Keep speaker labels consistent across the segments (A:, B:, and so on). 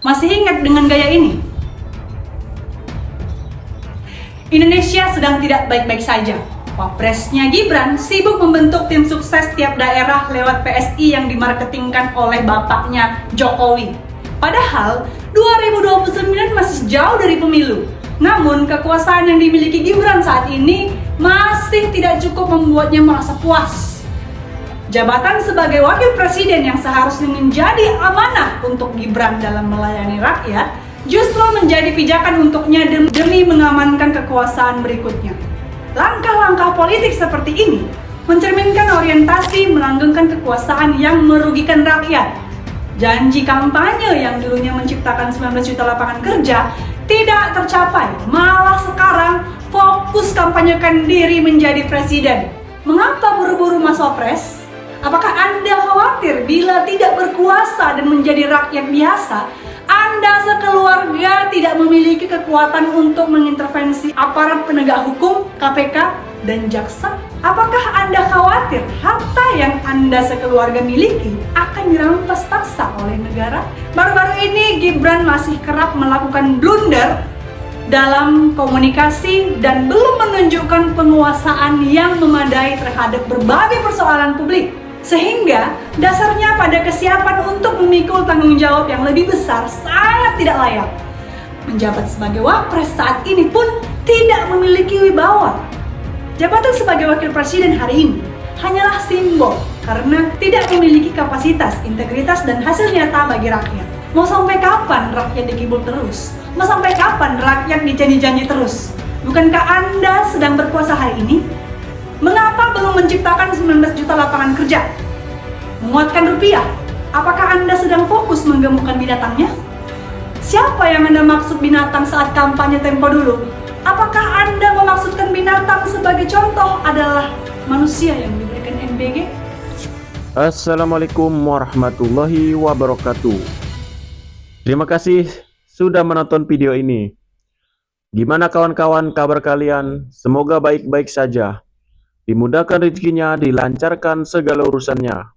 A: Masih ingat dengan gaya ini? Indonesia sedang tidak baik-baik saja. Wapresnya Gibran sibuk membentuk tim sukses tiap daerah lewat PSI yang dimarketingkan oleh bapaknya Jokowi. Padahal 2029 masih jauh dari pemilu. Namun kekuasaan yang dimiliki Gibran saat ini masih tidak cukup membuatnya merasa puas. Jabatan sebagai wakil presiden yang seharusnya menjadi amanah untuk Gibran dalam melayani rakyat justru menjadi pijakan untuknya demi mengamankan kekuasaan berikutnya. Langkah-langkah politik seperti ini mencerminkan orientasi melanggengkan kekuasaan yang merugikan rakyat. Janji kampanye yang dulunya menciptakan 19 juta lapangan kerja tidak tercapai, malah sekarang fokus kampanyekan diri menjadi presiden. Mengapa buru-buru Mas Wapres? Apakah Anda khawatir bila tidak berkuasa dan menjadi rakyat biasa, Anda sekeluarga tidak memiliki kekuatan untuk mengintervensi aparat penegak hukum, KPK, dan jaksa? Apakah Anda khawatir harta yang Anda sekeluarga miliki akan dirampas paksa oleh negara? Baru-baru ini Gibran masih kerap melakukan blunder dalam komunikasi dan belum menunjukkan penguasaan yang memadai terhadap berbagai persoalan publik. Sehingga dasarnya pada kesiapan untuk memikul tanggung jawab yang lebih besar sangat tidak layak. Menjabat sebagai wapres saat ini pun tidak memiliki wibawa. Jabatan sebagai wakil presiden hari ini hanyalah simbol karena tidak memiliki kapasitas, integritas, dan hasil nyata bagi rakyat. Mau sampai kapan rakyat dikibul terus? Mau sampai kapan rakyat dijanji-janji terus? Bukankah Anda sedang berkuasa hari ini? Mengapa belum menciptakan 19 juta lapangan kerja? Menguatkan rupiah? Apakah Anda sedang fokus menggemukkan binatangnya? Siapa yang Anda maksud binatang saat kampanye tempo dulu? Apakah Anda memaksudkan binatang sebagai contoh adalah manusia yang diberikan MBG?
B: Assalamualaikum warahmatullahi wabarakatuh. Terima kasih sudah menonton video ini. Gimana kawan-kawan kabar kalian? Semoga baik-baik saja. Dimudahkan rezekinya, dilancarkan segala urusannya.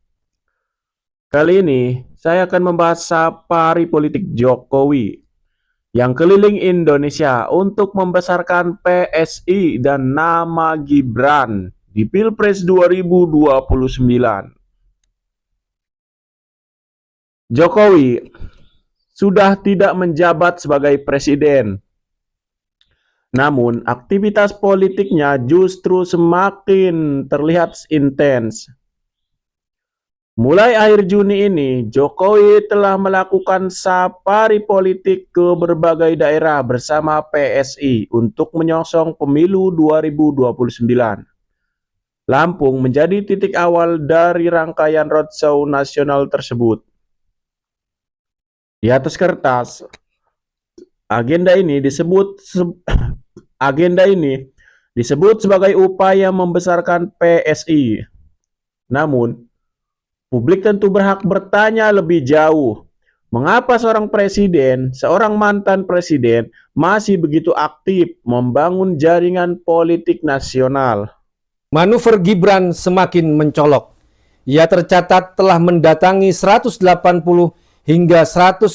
B: Kali ini saya akan membahas safari politik Jokowi yang keliling Indonesia untuk membesarkan PSI dan nama Gibran di Pilpres 2029. Jokowi sudah tidak menjabat sebagai presiden. Namun, aktivitas politiknya justru semakin terlihat intens. Mulai akhir Juni ini, Jokowi telah melakukan safari politik ke berbagai daerah bersama PSI untuk menyongsong pemilu 2029. Lampung menjadi titik awal dari rangkaian roadshow nasional tersebut. Di atas kertas, agenda ini disebut sebagai upaya membesarkan PSI. Namun, publik tentu berhak bertanya lebih jauh, mengapa seorang mantan presiden masih begitu aktif membangun jaringan politik nasional?
C: Manuver Gibran semakin mencolok. Ia tercatat telah mendatangi 180 hingga 190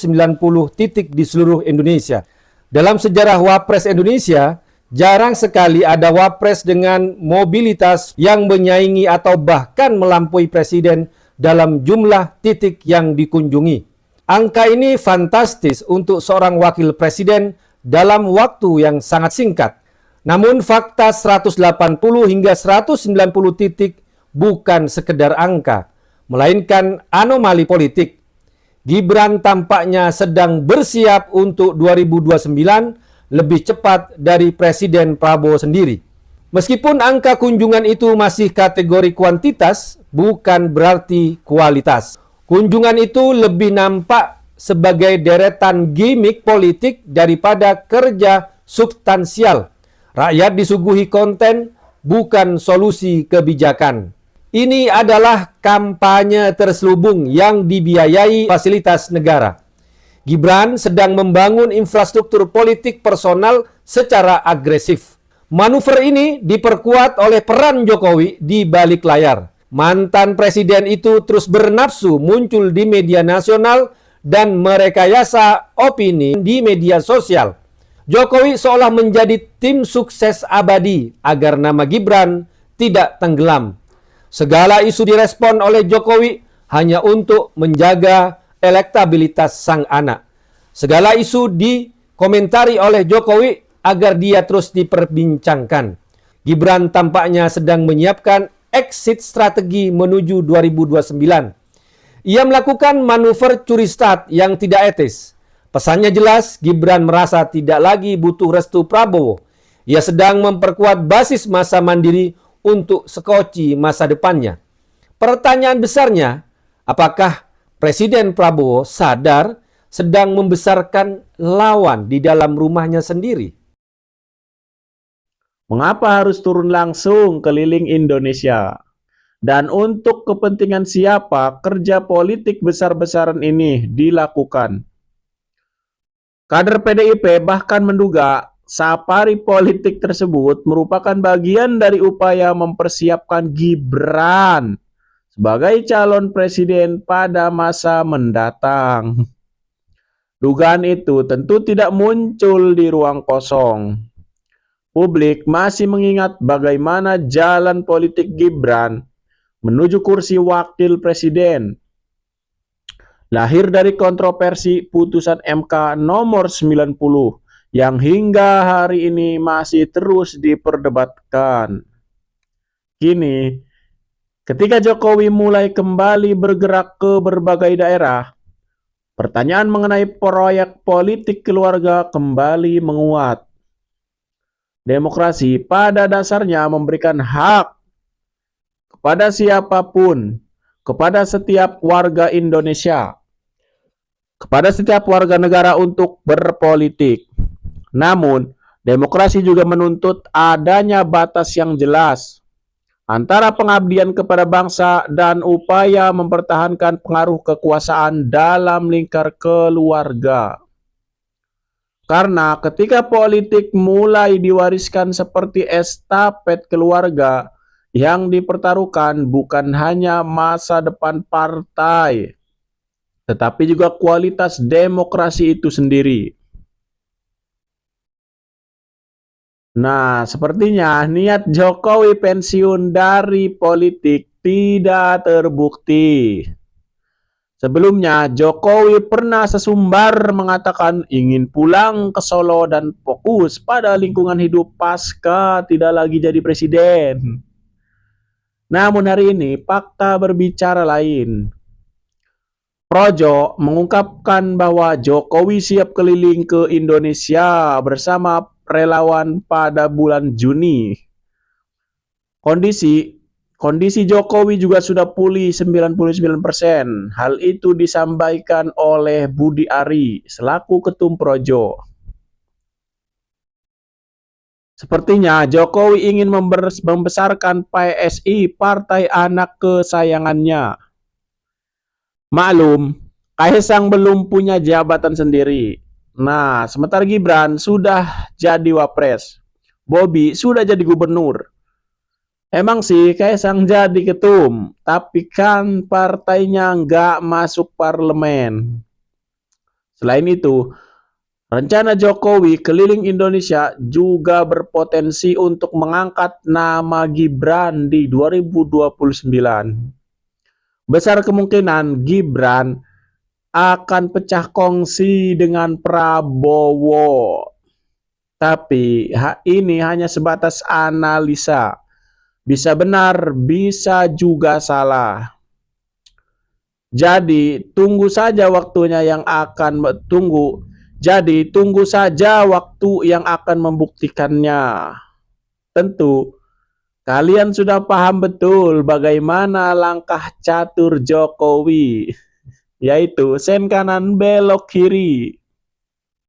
C: titik di seluruh Indonesia. Dalam sejarah Wapres Indonesia, jarang sekali ada Wapres dengan mobilitas yang menyaingi atau bahkan melampaui presiden dalam jumlah titik yang dikunjungi. Angka ini fantastis untuk seorang wakil presiden dalam waktu yang sangat singkat. Namun fakta 180 hingga 190 titik bukan sekedar angka, melainkan anomali politik. Gibran tampaknya sedang bersiap untuk 2029 lebih cepat dari Presiden Prabowo sendiri. Meskipun angka kunjungan itu masih kategori kuantitas, bukan berarti kualitas. Kunjungan itu lebih nampak sebagai deretan gimmick politik daripada kerja substansial. Rakyat disuguhi konten, bukan solusi kebijakan. Ini adalah kampanye terselubung yang dibiayai fasilitas negara. Gibran sedang membangun infrastruktur politik personal secara agresif. Manuver ini diperkuat oleh peran Jokowi di balik layar. Mantan presiden itu terus bernafsu muncul di media nasional dan merekayasa opini di media sosial. Jokowi seolah menjadi tim sukses abadi agar nama Gibran tidak tenggelam. Segala isu direspon oleh Jokowi hanya untuk menjaga elektabilitas sang anak. Segala isu dikomentari oleh Jokowi agar dia terus diperbincangkan. Gibran tampaknya sedang menyiapkan exit strategi menuju 2029. Ia melakukan manuver curi start yang tidak etis. Pesannya jelas, Gibran merasa tidak lagi butuh restu Prabowo. Ia sedang memperkuat basis masa mandiri untuk skoci masa depannya. Pertanyaan besarnya, apakah Presiden Prabowo sadar sedang membesarkan lawan di dalam rumahnya sendiri?
B: Mengapa harus turun langsung keliling Indonesia? Dan untuk kepentingan siapa kerja politik besar-besaran ini dilakukan? Kader PDIP bahkan menduga safari politik tersebut merupakan bagian dari upaya mempersiapkan Gibran sebagai calon presiden pada masa mendatang. Dugaan itu tentu tidak muncul di ruang kosong. Publik masih mengingat bagaimana jalan politik Gibran menuju kursi wakil presiden. Lahir dari kontroversi putusan MK nomor 90 yang hingga hari ini masih terus diperdebatkan. Kini, ketika Jokowi mulai kembali bergerak ke berbagai daerah, pertanyaan mengenai proyek politik keluarga kembali menguat. Demokrasi pada dasarnya memberikan hak kepada siapapun, kepada setiap warga Indonesia, kepada setiap warga negara untuk berpolitik. Namun, demokrasi juga menuntut adanya batas yang jelas antara pengabdian kepada bangsa dan upaya mempertahankan pengaruh kekuasaan dalam lingkar keluarga. Karena ketika politik mulai diwariskan seperti estafet keluarga, yang dipertaruhkan bukan hanya masa depan partai, tetapi juga kualitas demokrasi itu sendiri. Nah, sepertinya niat Jokowi pensiun dari politik tidak terbukti. Sebelumnya, Jokowi pernah sesumbar mengatakan ingin pulang ke Solo dan fokus pada lingkungan hidup pasca tidak lagi jadi presiden. Namun hari ini, fakta berbicara lain. Projo mengungkapkan bahwa Jokowi siap keliling ke Indonesia bersama relawan pada bulan Juni. Kondisi Jokowi juga sudah pulih 99%. Hal itu disampaikan oleh Budi Ari selaku Ketum Projo. Sepertinya Jokowi ingin membesarkan PSI, partai anak kesayangannya. Maklum, Kaisang belum punya jabatan sendiri. Nah, sementara Gibran sudah jadi wapres. Bobi sudah jadi gubernur. Emang sih Kaisang jadi ketum, tapi kan partainya nggak masuk parlemen. Selain itu, rencana Jokowi keliling Indonesia juga berpotensi untuk mengangkat nama Gibran di 2029. Besar kemungkinan Gibran akan pecah kongsi dengan Prabowo. Tapi ini hanya sebatas analisa. Bisa benar, bisa juga salah. Jadi tunggu saja waktu yang akan membuktikannya. Tentu kalian sudah paham betul bagaimana langkah catur Jokowi, yaitu sen kanan belok kiri.